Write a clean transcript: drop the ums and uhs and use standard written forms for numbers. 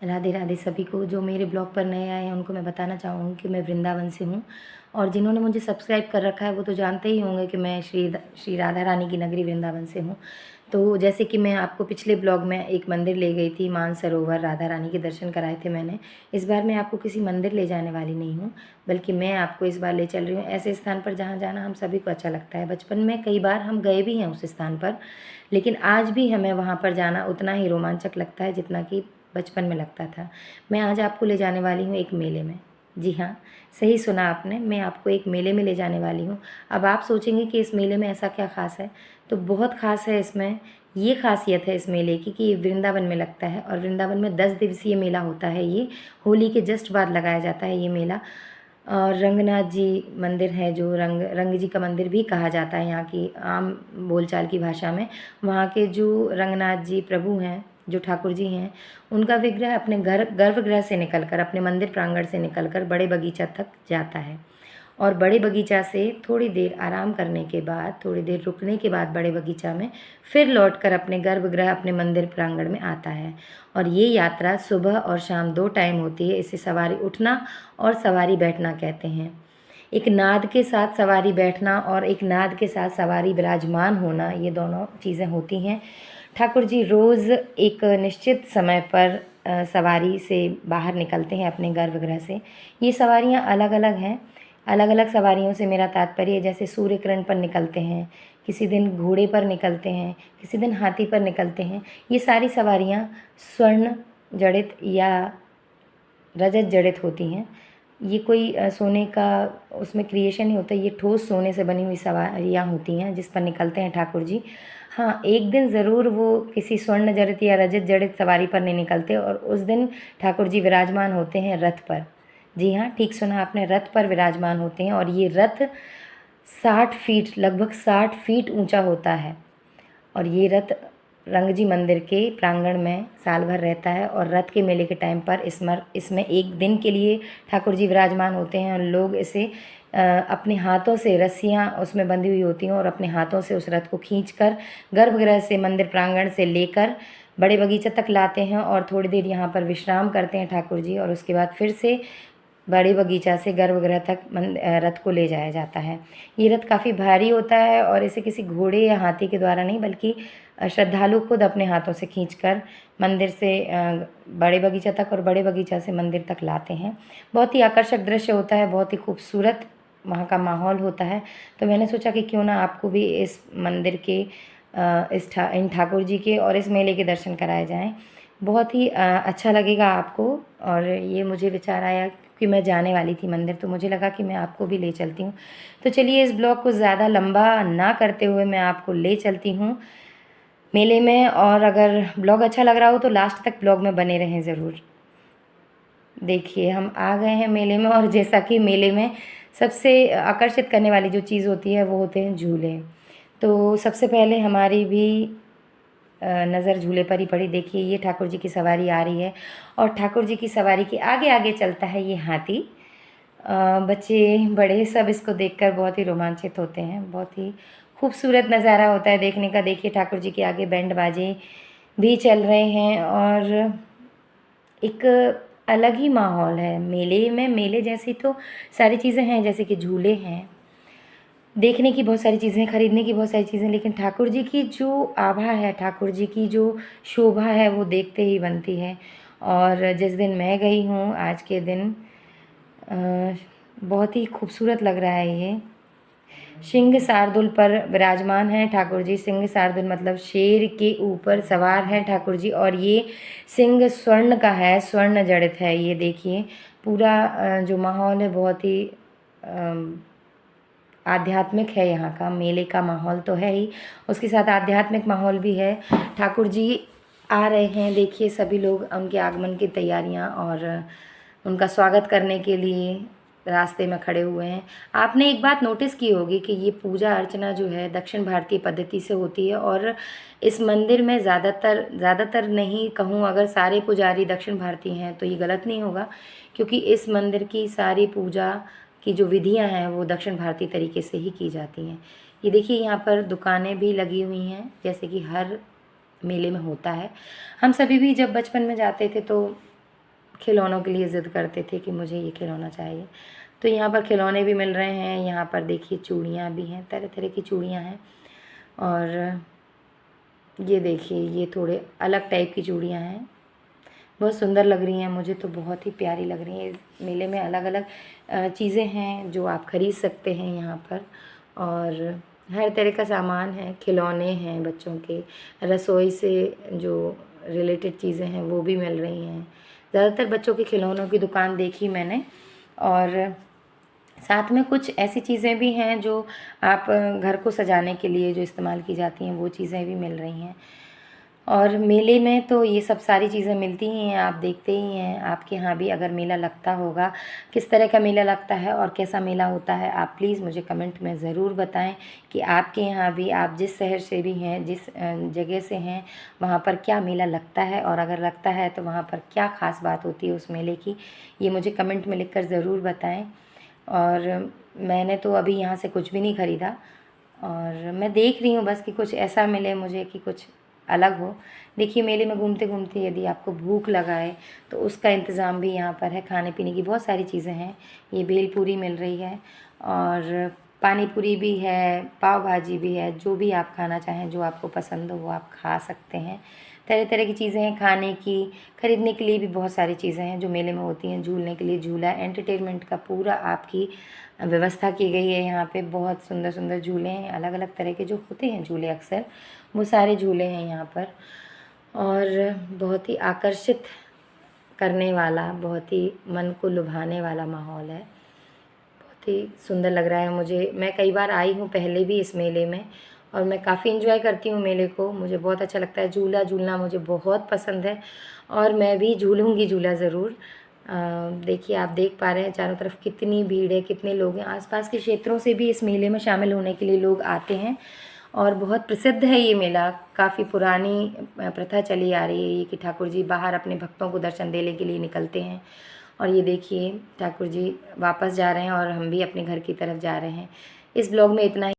राधे राधे सभी को। जो मेरे ब्लॉग पर नए आए हैं उनको मैं बताना चाहूँगी कि मैं वृंदावन से हूँ, और जिन्होंने मुझे सब्सक्राइब कर रखा है वो तो जानते ही होंगे कि मैं श्री राधा रानी की नगरी वृंदावन से हूँ। तो जैसे कि मैं आपको पिछले ब्लॉग में एक मंदिर ले गई थी, मानसरोवर, राधा रानी के दर्शन कराए थे मैंने। इस बार मैं आपको किसी मंदिर ले जाने वाली नहीं हूँ, बल्कि मैं आपको इस बार ले चल रही हूँ ऐसे स्थान पर जहाँ जाना हम सभी को अच्छा लगता है। बचपन में कई बार हम गए भी हैं उस स्थान पर, लेकिन आज भी हमें वहाँ पर जाना उतना ही रोमांचक लगता है जितना कि बचपन में लगता था। मैं आज आपको ले जाने वाली हूँ एक मेले में। जी हाँ, सही सुना आपने, मैं आपको एक मेले में ले जाने वाली हूँ। अब आप सोचेंगे कि इस मेले में ऐसा क्या ख़ास है, तो बहुत ख़ास है इसमें। ये ख़ासियत है इस मेले की कि ये वृंदावन में लगता है, और वृंदावन में 10 दिवसीय मेला होता है। ये होली के जस्ट बाद लगाया जाता है ये मेला। और रंगनाथ जी मंदिर है, जो रंग जी का मंदिर भी कहा जाता है यहाँ की आम बोलचाल की भाषा में। वहाँ के जो रंगनाथ जी प्रभु हैं, जो ठाकुर जी हैं, उनका विग्रह अपने गर्भगृह से निकलकर, अपने मंदिर प्रांगण से निकलकर बड़े बगीचा तक जाता है, और बड़े बगीचा से थोड़ी देर आराम करने के बाद, थोड़ी देर रुकने के बाद बड़े बगीचा में फिर लौटकर अपने गर्भगृह, अपने मंदिर प्रांगण में आता है। और ये यात्रा सुबह और शाम 2 टाइम होती है। इसे सवारी उठना और सवारी बैठना कहते हैं। एक नाद के साथ सवारी बैठना और एक नाद के साथ सवारी विराजमान होना, ये दोनों चीज़ें होती हैं। ठाकुर जी रोज़ एक निश्चित समय पर सवारी से बाहर निकलते हैं अपने गर्भगृह से। ये सवारियाँ अलग अलग हैं। अलग अलग सवारियों से मेरा तात्पर्य, जैसे सूर्य किरण पर निकलते हैं, किसी दिन घोड़े पर निकलते हैं, किसी दिन हाथी पर निकलते हैं। ये सारी सवारियाँ स्वर्ण जड़ित या रजत जड़ित होती हैं। ये कोई सोने का उसमें क्रिएशन नहीं होता, ये ठोस सोने से बनी हुई सवारियाँ होती हैं जिस पर निकलते हैं ठाकुर जी। हाँ, एक दिन ज़रूर वो किसी स्वर्ण जड़ित या रजत जड़ित सवारी पर नहीं निकलते, और उस दिन ठाकुर जी विराजमान होते हैं रथ पर। जी हाँ, ठीक सुना आपने, रथ पर विराजमान होते हैं। और ये रथ 60 फीट, लगभग 60 फीट ऊंचा होता है। और ये रथ रंग जी मंदिर के प्रांगण में साल भर रहता है, और रथ के मेले के टाइम पर इसमें एक दिन के लिए ठाकुर जी विराजमान होते हैं, और लोग इसे अपने हाथों से, रस्सियाँ उसमें बंधी हुई होती हैं, और अपने हाथों से उस रथ को खींचकर गर्भगृह से, मंदिर प्रांगण से लेकर बड़े बगीचे तक लाते हैं, और थोड़ी देर यहाँ पर विश्राम करते हैं ठाकुर जी, और उसके बाद फिर से बड़े बगीचा से गर्भगृह तक रथ को ले जाया जाता है। ये रथ काफ़ी भारी होता है, और इसे किसी घोड़े या हाथी के द्वारा नहीं, बल्कि श्रद्धालु खुद अपने हाथों से खींचकर मंदिर से बड़े बगीचा तक और बड़े बगीचा से मंदिर तक लाते हैं। बहुत ही आकर्षक दृश्य होता है, बहुत ही खूबसूरत वहाँ का माहौल होता है। तो मैंने सोचा कि क्यों ना आपको भी इस मंदिर के इन ठाकुर जी के और इस मेले के दर्शन कराए जाएँ। बहुत ही अच्छा लगेगा आपको। और ये मुझे विचार आया कि मैं जाने वाली थी मंदिर, तो मुझे लगा कि मैं आपको भी ले चलती हूँ। तो चलिए, इस ब्लॉग को ज़्यादा लंबा ना करते हुए मैं आपको ले चलती हूँ मेले में। और अगर ब्लॉग अच्छा लग रहा हो तो लास्ट तक ब्लॉग में बने रहें ज़रूर। देखिए, हम आ गए हैं मेले में, और जैसा कि मेले में सबसे आकर्षित करने वाली जो चीज़ होती है वो होते हैं झूले। तो सबसे पहले हमारी भी नज़र झूले पर ही पड़ी। देखिए, ये ठाकुर जी की सवारी आ रही है, और ठाकुर जी की सवारी के आगे आगे चलता है ये हाथी। बच्चे बड़े सब इसको देखकर बहुत ही रोमांचित होते हैं। बहुत ही खूबसूरत नज़ारा होता है देखने का। देखिए, ठाकुर जी के आगे बैंड बाजे भी चल रहे हैं, और एक अलग ही माहौल है मेले में। मेले जैसी तो सारी चीज़ें हैं, जैसे कि झूले हैं, देखने की बहुत सारी चीज़ें, खरीदने की बहुत सारी चीज़ें, लेकिन ठाकुर जी की जो आभा है, ठाकुर जी की जो शोभा है, वो देखते ही बनती है। और जिस दिन मैं गई हूँ, आज के दिन, बहुत ही खूबसूरत लग रहा है ये। सिंह शार्दुल पर विराजमान हैं ठाकुर जी। सिंह शार्दुल मतलब शेर के ऊपर सवार हैं ठाकुर जी, और ये सिंह स्वर्ण का है, स्वर्ण जड़ित है। ये देखिए, पूरा जो माहौल है बहुत ही आध्यात्मिक है। यहाँ का मेले का माहौल तो है ही, उसके साथ आध्यात्मिक माहौल भी है। ठाकुर जी आ रहे हैं, देखिए सभी लोग उनके आगमन की तैयारियाँ और उनका स्वागत करने के लिए रास्ते में खड़े हुए हैं। आपने एक बात नोटिस की होगी कि ये पूजा अर्चना जो है दक्षिण भारतीय पद्धति से होती है, और इस मंदिर में ज़्यादातर नहीं कहूँ, अगर सारे पुजारी दक्षिण भारतीय हैं तो ये गलत नहीं होगा, क्योंकि इस मंदिर की सारी पूजा की जो विधियां हैं वो दक्षिण भारतीय तरीके से ही की जाती हैं। ये देखिए, यहाँ पर दुकानें भी लगी हुई हैं, जैसे कि हर मेले में होता है। हम सभी भी जब बचपन में जाते थे तो खिलौनों के लिए ज़िद करते थे कि मुझे ये खिलौना चाहिए। तो यहाँ पर खिलौने भी मिल रहे हैं। यहाँ पर देखिए चूड़ियाँ भी हैं, तरह तरह की चूड़ियाँ हैं। और ये देखिए ये थोड़े अलग टाइप की चूड़ियाँ हैं, बहुत सुंदर लग रही हैं, मुझे तो बहुत ही प्यारी लग रही हैं। इस मेले में अलग अलग चीज़ें हैं जो आप ख़रीद सकते हैं यहाँ पर। और हर तरह का सामान है, खिलौने हैं बच्चों के, रसोई से जो रिलेटेड चीज़ें हैं वो भी मिल रही हैं। ज़्यादातर बच्चों के खिलौनों की दुकान देखी मैंने। और साथ में कुछ ऐसी चीज़ें भी हैं जो आप घर को सजाने के लिए जो इस्तेमाल की जाती हैं वो चीज़ें भी मिल रही हैं। और मेले में तो ये सब सारी चीज़ें मिलती ही हैं, आप देखते ही हैं। आपके यहाँ भी अगर मेला लगता होगा, किस तरह का मेला लगता है और कैसा मेला होता है, आप प्लीज़ मुझे कमेंट में ज़रूर बताएं कि आपके यहाँ भी, आप जिस शहर से भी हैं, जिस जगह से हैं, वहाँ पर क्या मेला लगता है, और अगर लगता है तो वहाँ पर क्या ख़ास बात होती है उस मेले की, ये मुझे कमेंट में लिखकर ज़रूर बताएं। और मैंने तो अभी यहाँ से कुछ भी नहीं ख़रीदा, और मैं देख रही हूँ बस कि कुछ ऐसा मिले मुझे कि कुछ अलग हो। देखिए मेले में घूमते घूमते यदि आपको भूख लगाए तो उसका इंतज़ाम भी यहाँ पर है, खाने पीने की बहुत सारी चीज़ें हैं। ये भेलपूरी मिल रही है, और पानी पूरी भी है, पाव भाजी भी है। जो भी आप खाना चाहें, जो आपको पसंद हो वो आप खा सकते हैं। तरह तरह की चीज़ें हैं खाने की, खरीदने के लिए भी बहुत सारी चीज़ें हैं जो मेले में होती हैं। झूलने के लिए झूला, एंटरटेनमेंट का पूरा आपकी व्यवस्था की गई है यहाँ पे। बहुत सुंदर सुंदर झूले हैं, अलग अलग तरह के जो होते हैं झूले अक्सर, वो सारे झूले हैं यहाँ पर। और बहुत ही आकर्षित करने वाला, बहुत ही मन को लुभाने वाला माहौल है। बहुत ही सुंदर लग रहा है मुझे। मैं कई बार आई हूँ पहले भी इस मेले में, और मैं काफ़ी एंजॉय करती हूँ मेले को। मुझे बहुत अच्छा लगता है, झूला झूलना मुझे बहुत पसंद है, और मैं भी झूलूँगी झूला ज़रूर। देखिए आप देख पा रहे हैं चारों तरफ कितनी भीड़ है, कितने लोग हैं। आसपास के क्षेत्रों से भी इस मेले में शामिल होने के लिए लोग आते हैं, और बहुत प्रसिद्ध है ये मेला। काफ़ी पुरानी प्रथा चली आ रही है ये कि ठाकुर जी बाहर अपने भक्तों को दर्शन देने के लिए निकलते हैं। और ये देखिए ठाकुर जी वापस जा रहे हैं और हम भी अपने घर की तरफ जा रहे हैं। इस ब्लॉग में इतना ही।